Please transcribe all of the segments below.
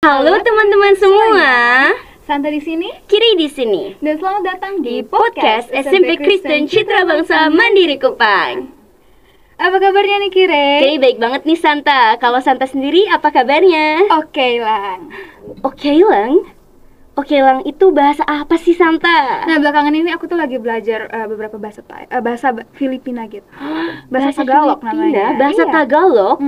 Halo teman-teman semua. Santa di sini, Kiri di sini. dan selamat datang Di podcast SMP Kristen Citra Bangsa Mandiri Kupang. Apa kabarnya nih Kire? Jadi baik banget nih Santa. Kalau Santa sendiri apa kabarnya? Oke Lang. Oke Lang. Oke Lang itu bahasa apa sih Santa? Nah belakangan ini aku tuh lagi belajar beberapa bahasa Filipina gitu. Bahasa Tagalog Filipina, namanya. Bahasa Iya. Tagalog.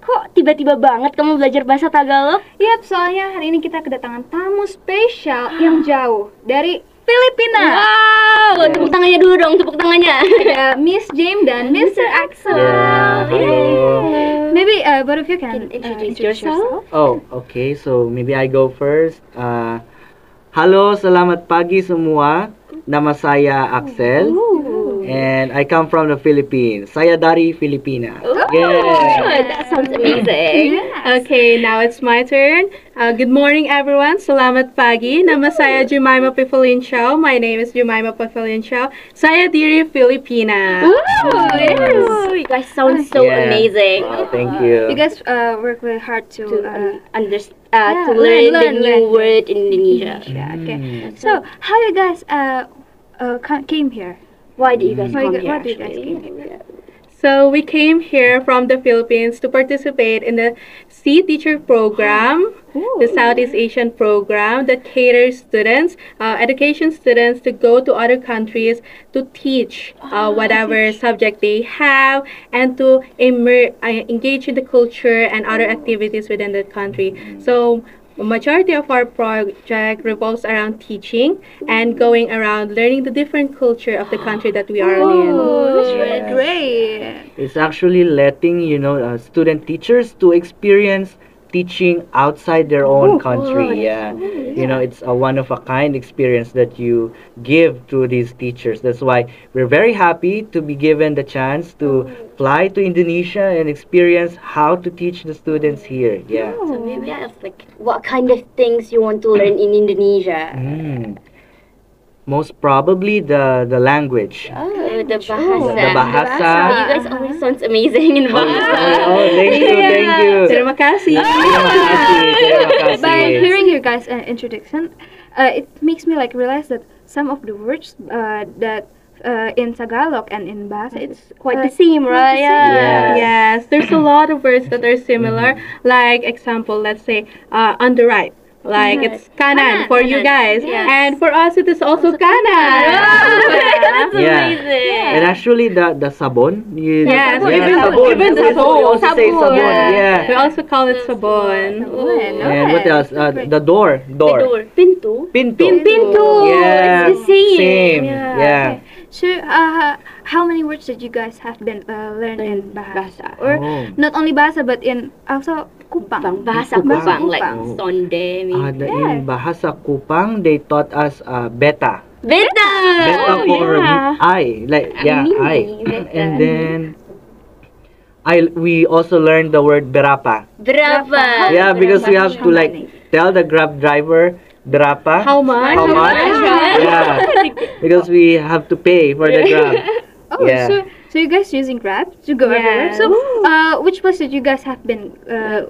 Kok tiba-tiba banget kamu belajar bahasa Tagalog? Yap, soalnya hari ini kita kedatangan tamu spesial yang jauh dari Filipina. Wow, tepuk tangannya dulu dong, tepuk tangannya. Ada Miss James dan Mr. Axel. Yeah, hello. Maybe both of you can Introduce yourself. Oh, okay. So maybe I go first. Halo, selamat pagi semua. Nama saya Axel, and I come from the Philippines. Saya dari Filipina. That sounds amazing. Okay, now it's my turn. Good morning, everyone. Selamat pagi. Nama saya Jemima Pavilinciao. My name is Jemima Pavilinciao. Saya dari Filipina. Yes. You guys sound so Yeah. amazing. Wow, thank you. You guys work really hard to To learn the new word in Indonesia. Okay. So how you guys came here? Why did you guys Why come you- here? why did you guys actually? came here? So we came here from the Philippines to participate in the Sea Teacher program, the Southeast Asian program that caters students, education students to go to other countries to teach whatever subject they have and to engage in the culture and other activities within the country. So a majority of our project revolves around teaching and going around learning the different culture of the country that we are in. Oh, that's really Yes. great. It's actually letting student teachers to experience teaching outside their own country. Yeah, it's a one of a kind experience that you give to these teachers. That's why we're very happy to be given the chance to fly to Indonesia and experience how to teach the students here. Yeah. So maybe I ask like, what kind of things you want to learn in Indonesia? Most probably the language. The bahasa. The bahasa. You guys always sounds amazing in bahasa. Thank you. Terima kasih. Terima kasih. By hearing your guys' introduction, it makes me realize that some of the words that in Tagalog and in Bahasa it's Quite the same, right? Yes. Yes, there's a lot of words that are similar. Like example, let's say on the right. Like it's kanan for you guys, Yes. and for us it is also kanan. That's Yeah. amazing. And actually the sabon. Yes, sabon. even We also say sabon. sabon. We Yeah. also call it sabon. And what else? The door. Door. Pintu. Pinto. Pintu. Yeah. It's the same. Same. Yeah. Yeah. So, how many words did you guys have been learned in Bahasa? Or Oh. not only Bahasa but in also Kupang. Bahasa Kupang. Kupang, like Kupang. sonde. In Bahasa Kupang, they taught us beta. Beta. Beta for I. Mini, I. beta. And then we also learned the word berapa. Berapa? Yeah, because we have to tell the Grab driver berapa. How much? How much? Yeah, because we have to pay for the Grab. Oh, Yeah. so you guys using Grab to go everywhere. Yes. So, which place did you guys have been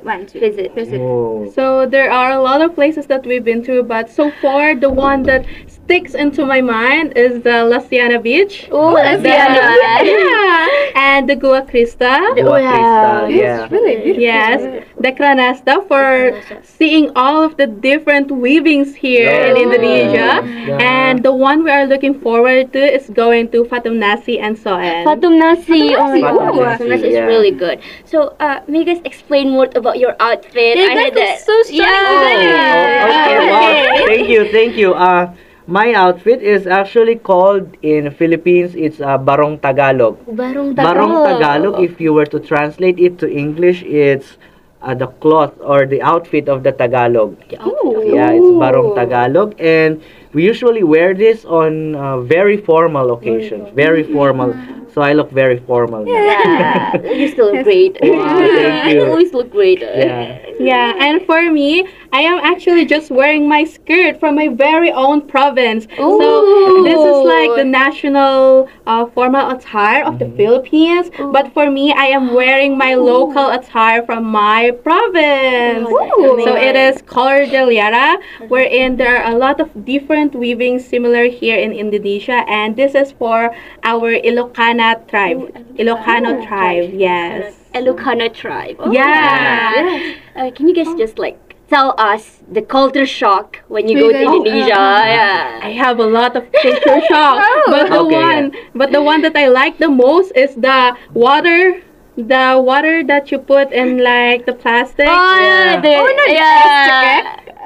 went to Visit. Oh. So there are a lot of places that we've been to, but so far the one that sticks into my mind is the La Ciana Beach. Oh, let's see. Yeah, and the Gua Krista. Gua Crystal, yeah. really beautiful. Yes, the Kranasta for seeing all of the different weavings here in Indonesia. Yeah. And the one we are looking forward to is going to Fatum Nasi and Soen. Fatum nasi. Oh my Fatum god, Fatum nasi, nasi is yeah. really good. So, may you guys explain more about your outfit? You I guys heard look that. so stunning today. Okay, wow. Thank you. My outfit is actually called in Philippines, it's Barong Tagalog. Barong Barong Tagalog, if you were to translate it to English, it's the cloth or the outfit of the Tagalog. Yeah, it's Barong Tagalog, and we usually wear this on very formal occasions. Very formal. So I look very formal now. Yeah, you still look great. Wow, thank you. You always look great. Yeah. Yeah, and for me, I am actually just wearing my skirt from my very own province. So this is like the national formal attire of the Philippines. But for me, I am wearing my local attire from my province. So it is Cordillera, wherein there are a lot of different weavings similar here in Indonesia, and this is for our Ilocana tribe. Ilocano tribe, yes. Ilocano tribe. Oh, Yeah. can you guys just like tell us the culture shock when you So go you to guys- Indonesia? I have a lot of culture shock, but the one that I like the most is the water that you put in like the plastic. Oh, the,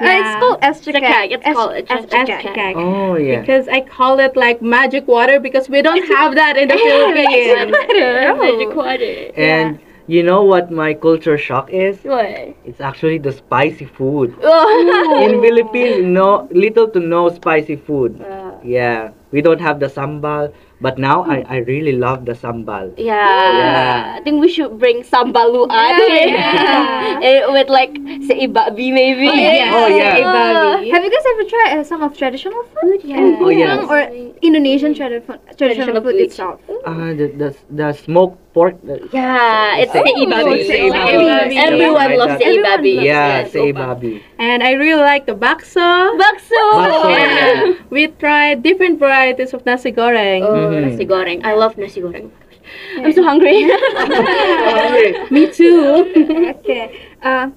It's Yeah. called Estricek. It's called Estricek. Oh, yeah. Because I call it like magic water because we don't have that in the Philippines. Magic water. And you know what my culture shock is? What? It's actually the spicy food. Oh. In Philippines, little to no spicy food. Yeah, we don't have the sambal, but now I really love the sambal. Yeah. I think we should bring sambaluan with like seibabi maybe. Oh, yeah. Have you guys ever tried some of traditional food? Oh, yes. Or Indonesian traditional food itself? The smoked pork. Yeah, it's seibabi. Seibabi. Everyone loves Everyone seibabi. loves Yeah, Yes. say babi. And I really like the bakso. Bakso. Bakso, Yeah. We tried different varieties of nasi goreng. Oh, Mhm. nasi goreng. I love nasi goreng. I'm so hungry. Me too. Okay. How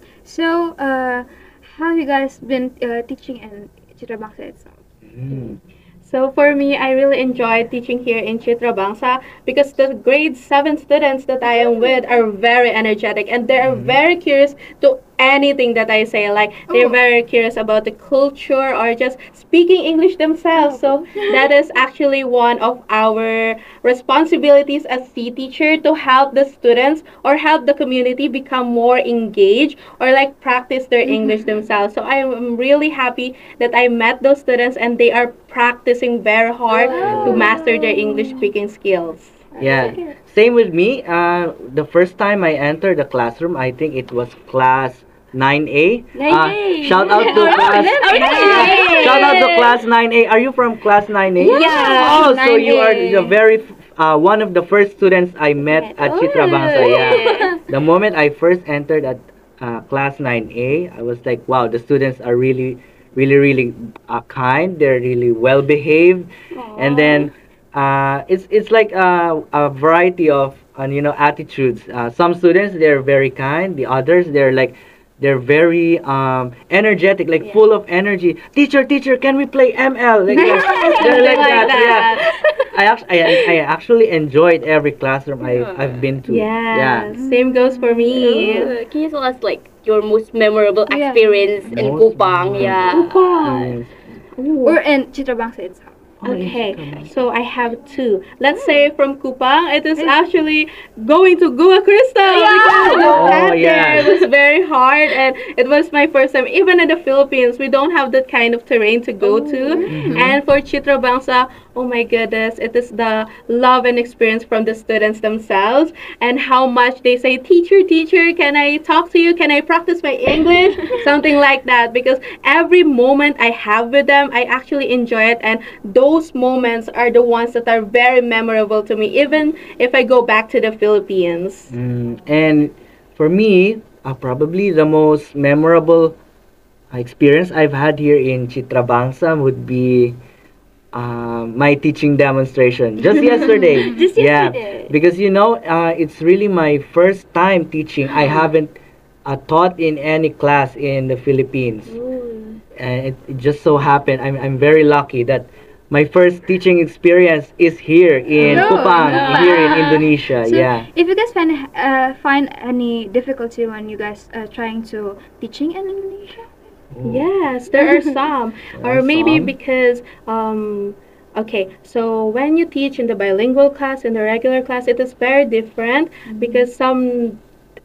have you guys been teaching in Citra Bangsa itself? So for me, I really enjoy teaching here in Citra Bangsa because the grade 7 students that I am with are very energetic and they are very curious to anything that I say. Like they're very curious about the culture or just speaking English themselves. So that is actually one of our responsibilities as C teacher to help the students or help the community become more engaged or like practice their English themselves. So I'm really happy that I met those students and they are practicing very hard to master their English speaking skills. Yeah, same with me. The first time I entered the classroom, I think it was class 9A. 9A. Shout out to class. Shout out to class 9A. Are you from class 9A? Yeah. Oh, so you are the very one of the first students I met at Citra Bangsa. Yeah. The moment I first entered at class 9A, I was like, wow, the students are really kind. They're really well behaved, and then it's like a variety of attitudes. Some students they're very kind. The others they're very energetic, like full of energy. Teacher, can we play ML? Like they're like that. Yeah. I actually enjoyed every classroom I've been to. Yeah. Same goes for me. Can you tell us like your most memorable experience in Most Kupang? Yeah. Yes. Or in Citra Bangsa itself? Okay, so I have two. Let's say from Kupang, it is actually going to Gua Crystal because the Oh, path yeah. there was very hard and it was my first time. Even in the Philippines, we don't have that kind of terrain to go to. And for Citra Bangsa, oh my goodness, it is the love and experience from the students themselves and how much they say, teacher, can I talk to you? Can I practice my English? Something like that. Because every moment I have with them, I actually enjoy it. And those moments are the ones that are very memorable to me, even if I go back to the Philippines. And for me, probably the most memorable experience I've had here in Citra Bangsa would be my teaching demonstration just yesterday. Yeah, because it's really my first time teaching. I haven't taught in any class in the Philippines, and it just so happened I'm very lucky that my first teaching experience is here in Kupang, here in Indonesia. So Yeah. if you guys find any difficulty when you guys trying to teaching in Indonesia? Yes, there are some. There Or are maybe some. because, okay, so when you teach in the bilingual class, in the regular class, it is very different because some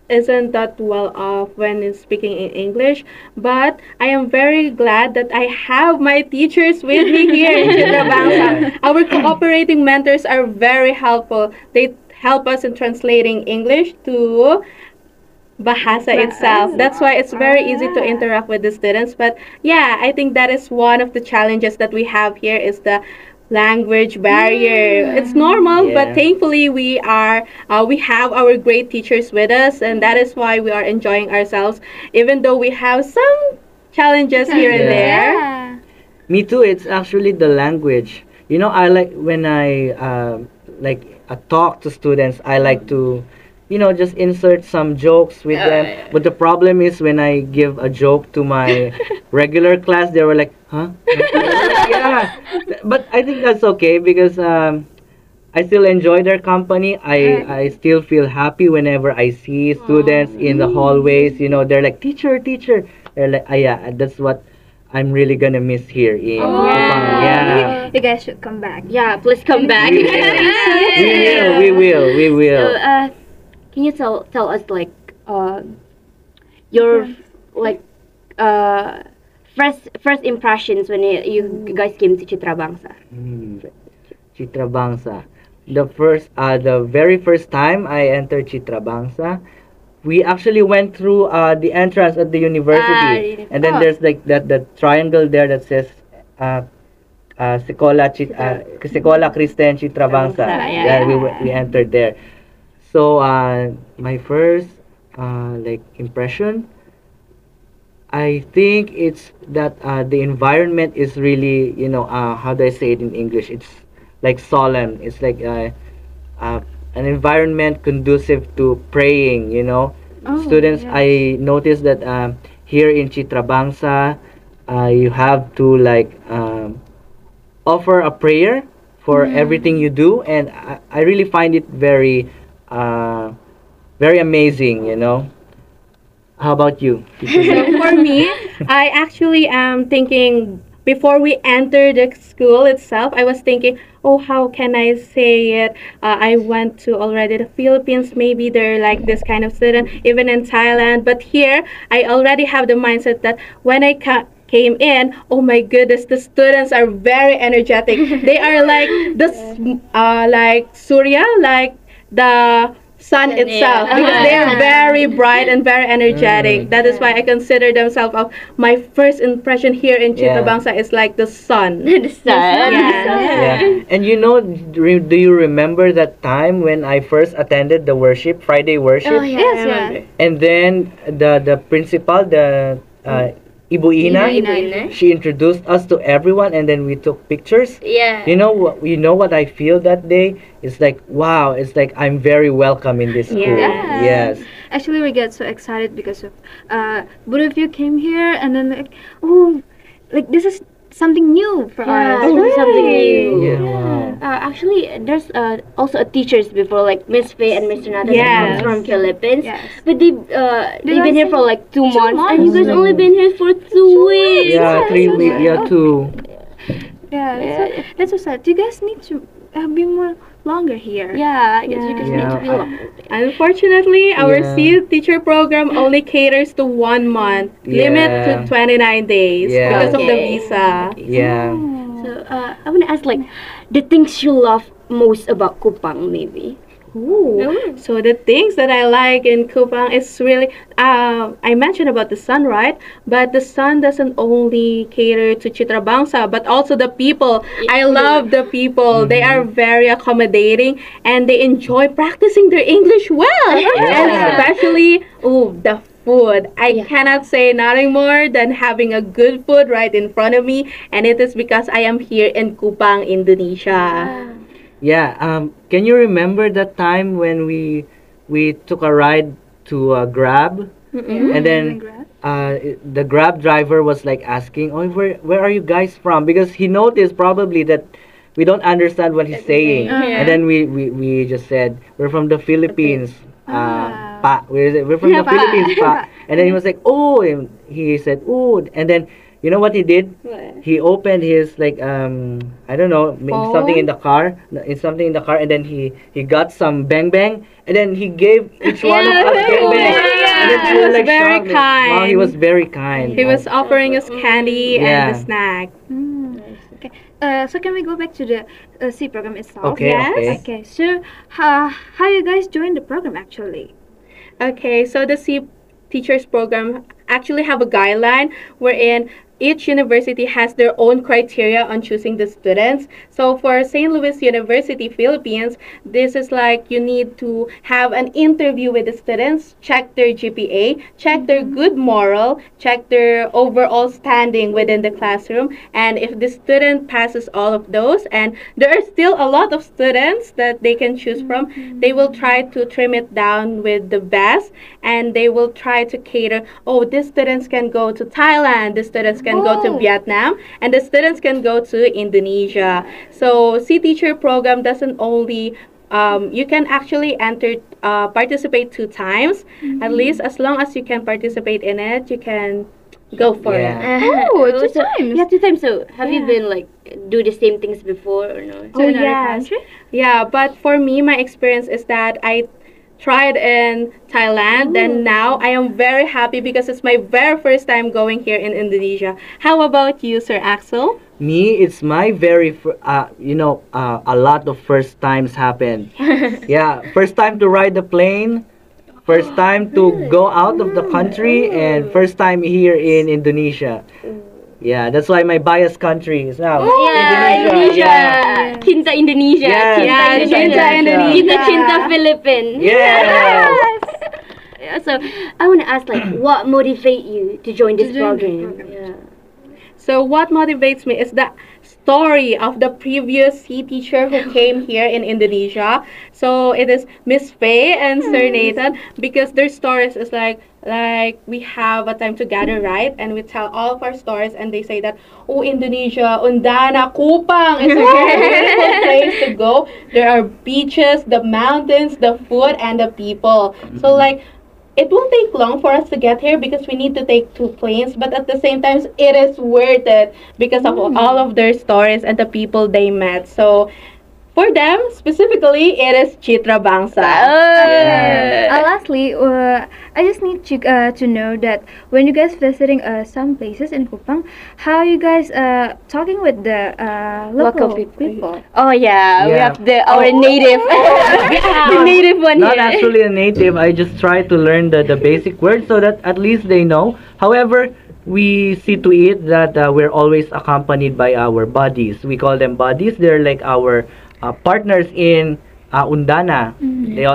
isn't that well off when it's speaking in English. But I am very glad that I have my teachers with me here in Citra Bangsa. Our cooperating mentors are very helpful. They help us in translating English to Bahasa itself. That's why it's very easy to interact with the students. But yeah, I think that is one of the challenges that we have here is the language barrier. It's normal, but Yeah. thankfully we have our great teachers with us, and that is why we are enjoying ourselves, even though we have some challenges here and Yeah. there. Yeah. Me too. It's actually the language. You know, I like when I talk to students. I like to, just insert some jokes with them. yeah. But the problem is when I give a joke to my regular class, they were like, "Huh?" Yeah. But I think that's okay because I still enjoy their company. I still feel happy whenever I see students in the hallways. They're like, "Teacher, teacher." They're like, yeah, that's what I'm really gonna miss here in Kupang. Yeah. You guys should come back. Yeah, please come back. We will. So, can you tell us like your like first impressions when you guys came to Citra Bangsa? Citra Bangsa. The very first time I entered Citra Bangsa, we actually went through the entrance at the university, Really? and then there's like that triangle there that says Sekolah Kristen Citra Bangsa. Yeah. We entered there. So my first impression, I think it's that the environment is really, how do I say it in English? It's like solemn. It's like an environment conducive to praying, Students, yes. I noticed that here in Citra Bangsa, you have to offer a prayer for everything you do, and I really find it very, very amazing, How about you? So for me, I actually am thinking before we enter the school itself, I was thinking, oh, how can I say it? I went to already the Philippines. Maybe they're like this kind of student, even in Thailand. But here, I already have the mindset that when I came in, oh my goodness, the students are very energetic. They are like this, like Surya, like the sun itself, because they are very bright and very energetic. That is why I consider themselves of my first impression here in Citra Yeah. Bangsa is like the sun. The sun. Yeah. And do you remember that time when I first attended the worship, Friday worship? Oh yeah, I Yes, remember. And then the principal, the Ibu Ina, Ina. she introduced us to everyone, and then we took pictures. Yeah. You know what I feel that day? It's like, wow, it's like I'm very welcome in this school. Yeah. Yes. Actually, we get so excited because of both of you came here, and then like, oh, like this is something new for Yeah, us. this is something new. Yeah, wow. Actually, there's also a teachers before, like Miss Faye and Mr. Nathan, that Yes. comes from Philippines. Yes. But they've been here for like 2 months, and you guys months. only been here for 2 weeks. Yeah, 3 weeks. Yeah, 2. Yeah, so that's so sad. You guys need to be more longer here. Yeah, I guess you guys need to be Yeah, longer. Unfortunately, our Yeah. C teacher program only caters to 1 month, limit to Yeah. 29 days Yeah. because of the Okay. visa. Yeah. So I want to ask like the things you love most about Kupang, maybe. Ooh. So the things that I like in Kupang is really, I mentioned about the sun, right? But the sun doesn't only cater to Citra Bangsa, but also the people. I love the people. They are very accommodating, and they enjoy practicing their English well. And especially, the food. I cannot say nothing more than having a good food right in front of me, and it is because I am here in Kupang, Indonesia. Yeah. Can you remember that time when we took a ride to Grab, and then the Grab driver was like asking, "Oh, where are you guys from?" Because he noticed probably that we don't understand what he's saying, and then we just said we're from the Philippines. Pa, we're from the Philippines, pa. And then he was like, "Oh," and he said, "Oh," and then. You know what he did? He opened his I don't know, maybe something in the car. It's something in the car, and then he got some bang bang, and then he gave each one of us bang bang. And then we He were was like very shocked. kind. Wow, he was very kind. He was offering us candy and Yeah. a snack. Okay. So can we go back to the C program itself? Okay. Yes. Okay. Okay. So how you guys joined the program actually? Okay, so the C teachers program actually have a guideline wherein each university has their own criteria on choosing the students. So for St. Louis University, Philippines, this is like you need to have an interview with the students, check their GPA, check their good moral, check their overall standing within the classroom. And if the student passes all of those, and there are still a lot of students that they can choose from, they will try to trim it down with the best, and they will try to cater, oh, these students can go to Thailand, the students can go to Vietnam, and the students can go to Indonesia. So C Teacher program doesn't only you can actually participate 2 times, at least. As long as you can participate in it, you can go for it. Oh, 2 times. Yeah, 2 times. So have you been like do the same things before or no? To another country? Yeah, but for me, my experience is that I tried in Thailand, then now I am very happy because it's my very first time going here in Indonesia. How about you, Sir Axel? Me, it's my a lot of first times happened. Yeah, first time to ride the plane, first time to go out of the country, and first time here in Indonesia. Yeah, that's why my biased country is now Indonesia. Yeah. Cinta Indonesia. Yes, Cinta Indonesia. Kita cinta Philippines. Yes. Yeah, so I want to ask, like, what motivate you to join this program? Yeah. So what motivates me is the story of the previous C teacher who came here in Indonesia. So it is Miss Faye and Sir Nathan, because their stories is like we have a time together, right? And we tell all of our stories, and they say that, oh, Indonesia, Undana, Kupang is a very beautiful place to go. There are beaches, the mountains, the food, and the people. So like, it will take long for us to get here because we need to take 2 planes, but at the same time, it is worth it because of all of their stories and the people they met. So for them, specifically, it is Citra Bangsa. Lastly, I just need to know that when you guys visiting some places in Kupang, how you guys talking with the local people? Oh yeah, we Yeah. have our native, the native one Not here. actually a native. I just try to learn the basic words so that at least they know. However, we see to it that we're always accompanied by our buddies. We call them buddies. They're like our partners in Undana.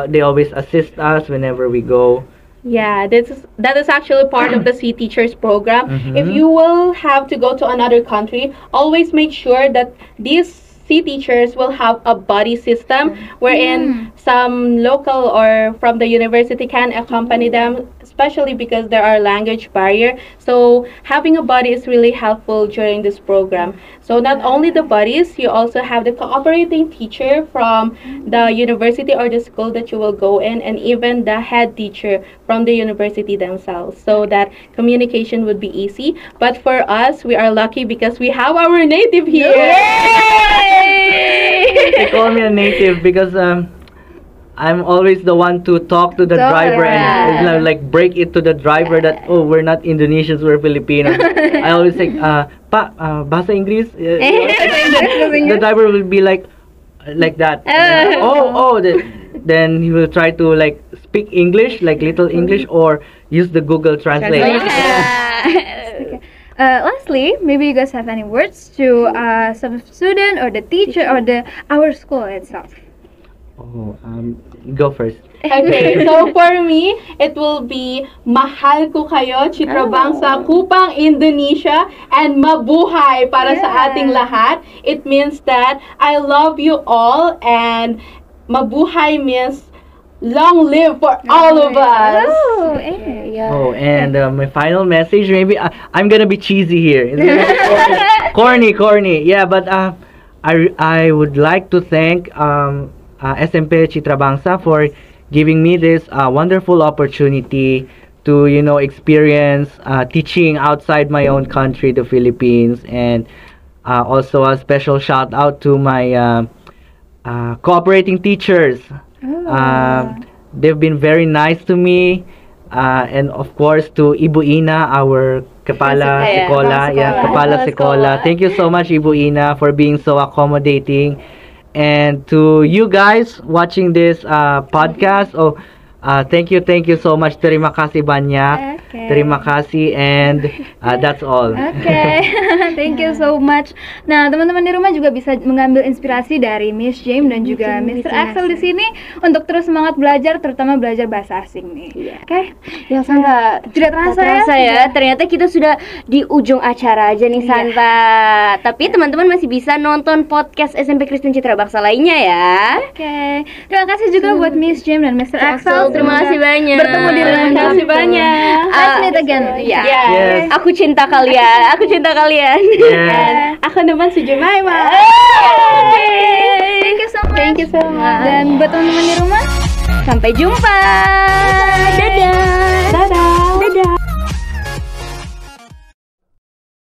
They always assist us whenever we go. Yeah, that is actually part of the C Teachers program. Mhm. If you will have to go to another country, always make sure that these C teachers will have a buddy system wherein some local or from the university can accompany them, especially because there are language barrier. So having a buddy is really helpful during this program. So not only the buddies, you also have the cooperating teacher from the university or the school that you will go in, and even the head teacher from the university themselves, so that communication would be easy. But for us, we are lucky because we have our native here. They call me a native because I'm always the one to talk to the driver and like break it to the driver that, oh, we're not Indonesians, we're Filipinos. I always say, bahasa Inggris. The driver will be like that. Then he will try to like speak English, like little English, or use the Google Translate. Lastly, maybe you guys have any words to some student or the teacher or our school itself. Oh, go first. Okay, so for me, it will be mahal ko kayo, Citra Bangsa, Kupang, Indonesia, and mabuhay para sa ating lahat. It means that I love you all, and mabuhay means long live for all of us. Oh, and my final message, maybe I'm gonna be cheesy here. It's gonna be corny. Yeah, but I would like to thank Smp Citra Bangsa for giving me this wonderful opportunity to experience teaching outside my own country, the Philippines, and also a special shout out to my cooperating teachers. They've been very nice to me, and of course to Ibu Ina, our Kepala Sekolah. Kepala Sekolah. Thank you so much, Ibu Ina, for being so accommodating. And to you guys watching this podcast, Thank you so much. Terima kasih banyak. Okay. Terima kasih, and that's all. Oke, thank you so much. Nah, teman-teman di rumah juga bisa mengambil inspirasi dari Miss James dan juga Mr. Axel di sini untuk terus semangat belajar, terutama belajar bahasa asing nih. Iya. Oke, Ya Santa, tidak terasa ya. Ternyata kita sudah di ujung acara aja nih Santa. Tapi teman-teman masih bisa nonton podcast SMP Kristen Citra Bangsa lainnya ya. Oke, terima kasih juga buat Miss James dan Mr. Axel. Terima kasih banyak. Bertemu di lain Terima kasih waktu. banyak. Let's meet again. Ya. Yes. Aku cinta kalian. Aku cinta kalian. Yeah. Aku teman si Jemima. Thank you so much. Thank you so much. Dan buat teman-teman di rumah, Sampai jumpa. Dadah. Dadah.